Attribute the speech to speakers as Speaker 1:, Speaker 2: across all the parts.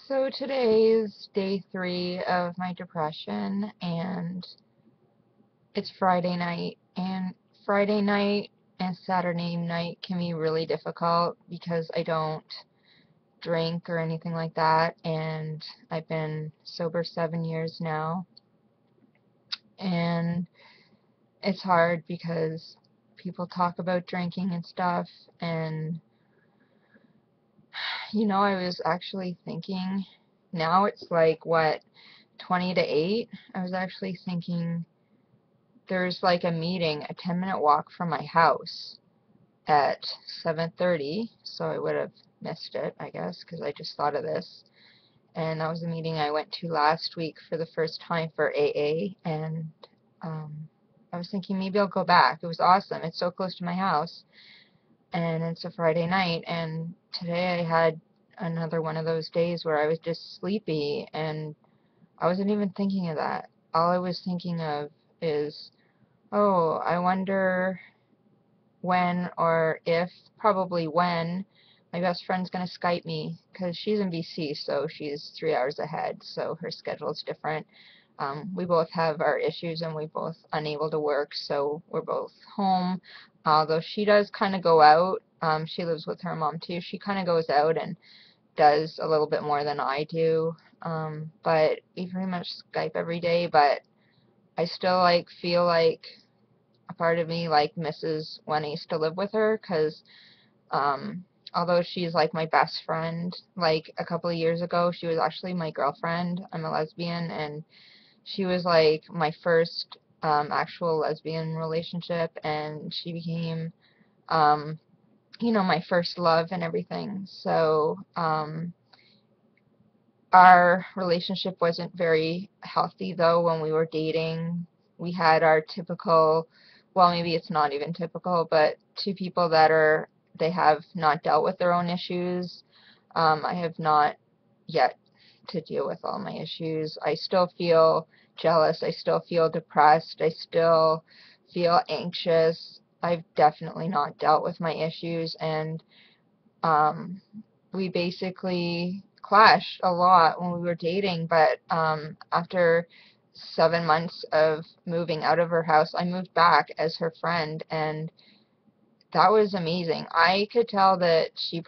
Speaker 1: So today is day 3 of my depression, and it's Friday night. And Friday night and Saturday night can be really difficult because I don't drink or anything like that, and I've been sober 7 years now. And it's hard because people talk about drinking and stuff, and I was actually thinking, now it's like, what, 20 to 8? I was actually thinking there's like a meeting a 10-minute walk from my house at 7:30, so I would have missed it, I guess, because I just thought of this. And that was a meeting I went to last week for the first time for AA, and I was thinking maybe I'll go back. It was awesome. It's so close to my house, and it's a Friday night, and today I had another one of those days where I was just sleepy, and I wasn't even thinking of that. All I was thinking of is, oh, I wonder when or if, probably when, my best friend's going to Skype me, because she's in BC, so she's 3 hours ahead, so her schedule's different. We both have our issues, and we're both unable to work, so we're both home. Although she does kind of go out. She lives with her mom, too. She kind of goes out and does a little bit more than I do. But we pretty much Skype every day, but I still, feel like a part of me misses when I used to live with her, because although she's my best friend, a couple of years ago she was actually my girlfriend. I'm a lesbian, and she was my first actual lesbian relationship, and she became my first love and everything. So our relationship wasn't very healthy, though. When we were dating, we had our typical, well, maybe it's not even typical, but two people they have not dealt with their own issues. I have not yet to deal with all my issues. I still feel jealous. I still feel depressed. I still feel anxious. I've definitely not dealt with my issues, and um, we basically clashed a lot when we were dating, but after 7 months of moving out of her house, I moved back as her friend, and that was amazing. I could tell that she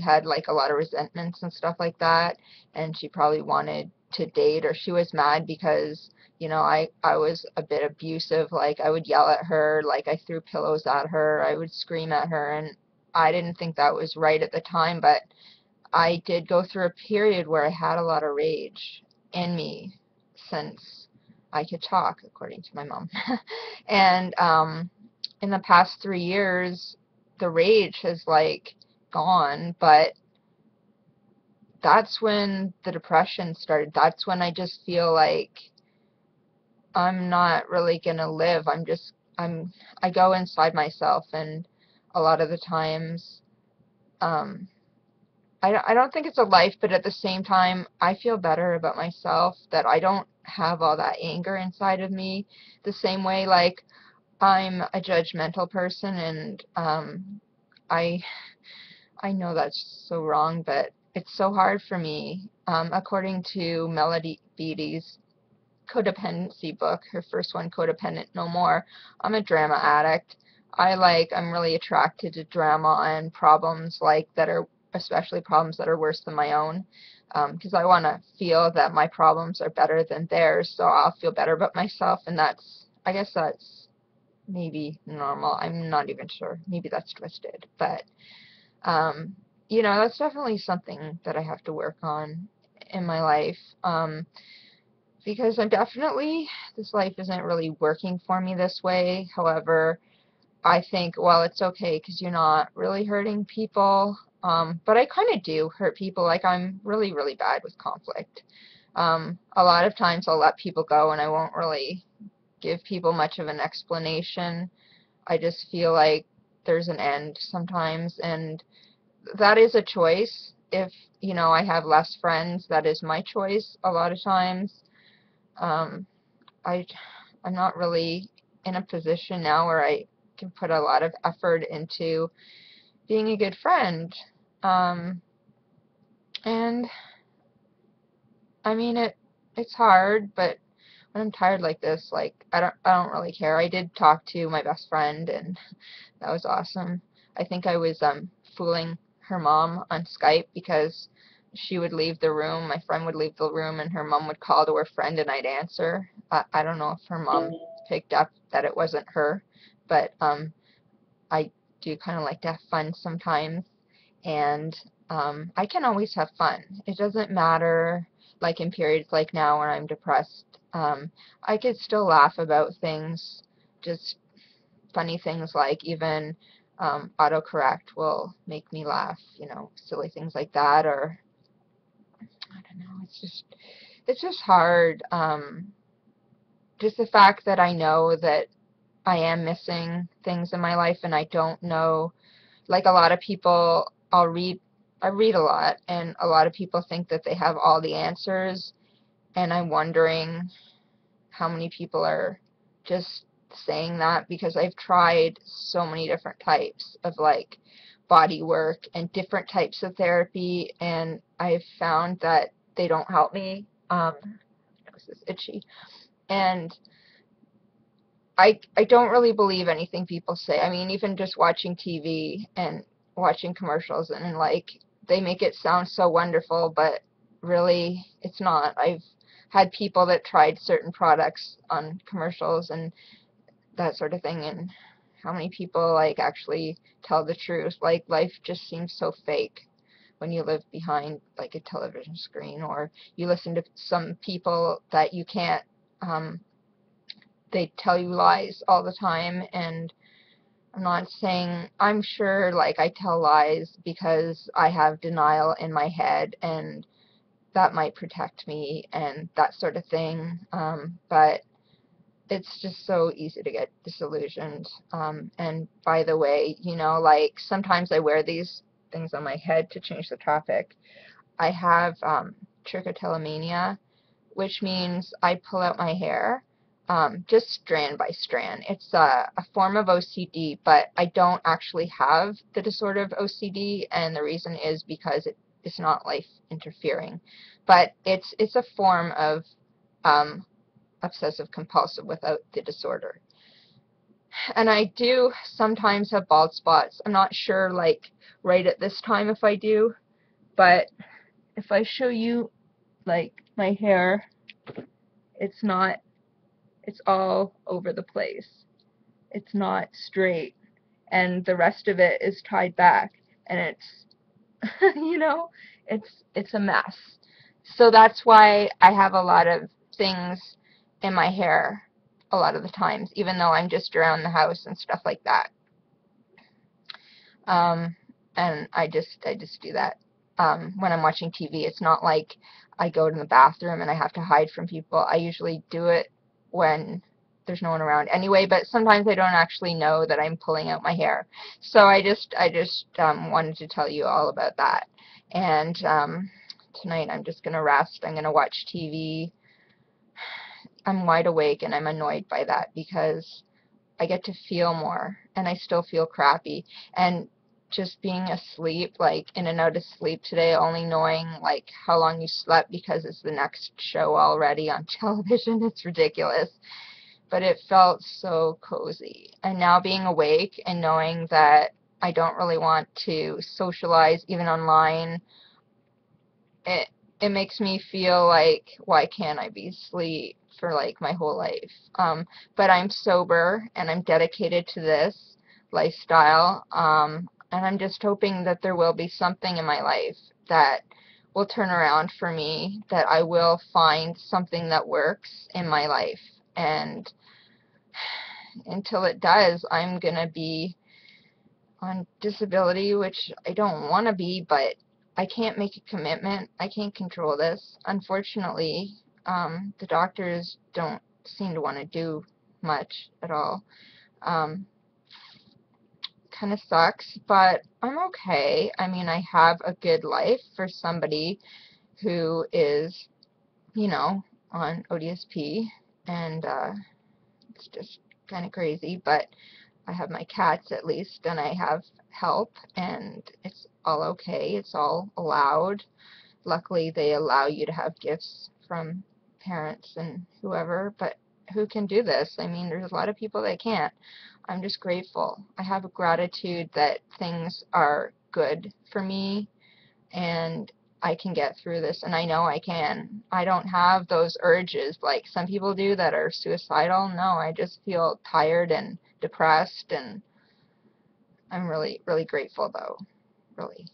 Speaker 1: had a lot of resentments and stuff like that, and she probably wanted to date, or she was mad because, I was a bit abusive. I would yell at her, I threw pillows at her, I would scream at her, and I didn't think that was right at the time, but I did go through a period where I had a lot of rage in me since I could talk, according to my mom. And in the past 3 years, the rage has gone, but that's when the depression started. That's when I just feel like I'm not really gonna live. I go inside myself, and a lot of the times, um, I don't think it's a life, but at the same time, I feel better about myself that I don't have all that anger inside of me the same way. I'm a judgmental person, and I I know that's so wrong, but it's so hard for me. According to Melody Beattie's codependency book, her first one, Codependent No More, I'm a drama addict. I'm really attracted to drama and problems that are, especially problems that are worse than my own, because I want to feel that my problems are better than theirs, so I'll feel better about myself, and I guess that's maybe normal. I'm not even sure. Maybe that's twisted, but um, that's definitely something that I have to work on in my life, because this life isn't really working for me this way. However, I think, well, it's okay because you're not really hurting people, but I kind of do hurt people. I'm really, really bad with conflict. A lot of times I'll let people go, and I won't really give people much of an explanation. I just feel like there's an end sometimes, and that is a choice. If, I have less friends, that is my choice a lot of times. Um, I, I'm not really in a position now where I can put a lot of effort into being a good friend. Um, And I mean, it's hard, but when I'm tired like this, like I don't really care. I did talk to my best friend, and that was awesome. I think I was fooling her mom on Skype because she would leave the room, my friend would leave the room, and her mom would call to her friend and I'd answer. I don't know if her mom picked up that it wasn't her, but I do kind of like to have fun sometimes, and I can always have fun. It doesn't matter, like in periods like now when I'm depressed. I could still laugh about things, just funny things like even autocorrect will make me laugh, silly things like that, or I don't know, it's just hard. Just the fact that I know that I am missing things in my life and I don't know, like a lot of people, I read a lot, and a lot of people think that they have all the answers, and I'm wondering how many people are just saying that, because I've tried so many different types of like body work and different types of therapy, and I've found that they don't help me. Nose is itchy, and I don't really believe anything people say. I mean, even just watching TV and watching commercials, and like they make it sound so wonderful, but really it's not. I've had people that tried certain products on commercials and that sort of thing, and how many people like actually tell the truth. Like life just seems so fake when you live behind like a television screen, or you listen to some people that you can't they tell you lies all the time. And I'm not saying, I'm sure like I tell lies because I have denial in my head, and that might protect me and that sort of thing, but it's just so easy to get disillusioned. And by the way, like sometimes I wear these things on my head to change the topic. I have trichotillomania, which means I pull out my hair just strand by strand. It's a form of OCD, but I don't actually have the disorder of OCD, and the reason is because it's not life interfering. But it's a form of obsessive compulsive without the disorder. And I do sometimes have bald spots. I'm not sure like right at this time if I do, but if I show you like my hair, it's not, it's all over the place. It's not straight, and the rest of it is tied back, and it's it's a mess. So that's why I have a lot of things in my hair a lot of the times, even though I'm just around the house and stuff like that. Um, and I just do that. When I'm watching TV, it's not like I go to the bathroom and I have to hide from people. I usually do it when there's no one around anyway, but sometimes I don't actually know that I'm pulling out my hair. So I just wanted to tell you all about that. And tonight I'm just going to rest. I'm going to watch TV. I'm wide awake, and I'm annoyed by that because I get to feel more, and I still feel crappy. And just being asleep, like in and out of sleep today, only knowing like how long you slept because it's the next show already on television, it's ridiculous. But it felt so cozy. And now being awake and knowing that I don't really want to socialize even online, it it makes me feel like, why can't I be asleep for like my whole life? But I'm sober and I'm dedicated to this lifestyle, and I'm just hoping that there will be something in my life that will turn around for me, that I will find something that works in my life. And until it does, I'm gonna be on disability, which I don't want to be, but I can't make a commitment. I can't control this. Unfortunately, the doctors don't seem to want to do much at all. Um, Kind of sucks, but I'm okay. I mean, I have a good life for somebody who is, on ODSP, and it's just kind of crazy, but I have my cats at least, and I have help, and it's all okay. It's all allowed. luckily they allow you to have gifts from parents and whoever, but who can do this? I mean, there's a lot of people that can't. I'm just grateful. I have a gratitude that things are good for me and I can get through this, and I know I can. I don't have those urges like some people do that are suicidal. No, I just feel tired and depressed, and I'm really, really grateful, though. Really.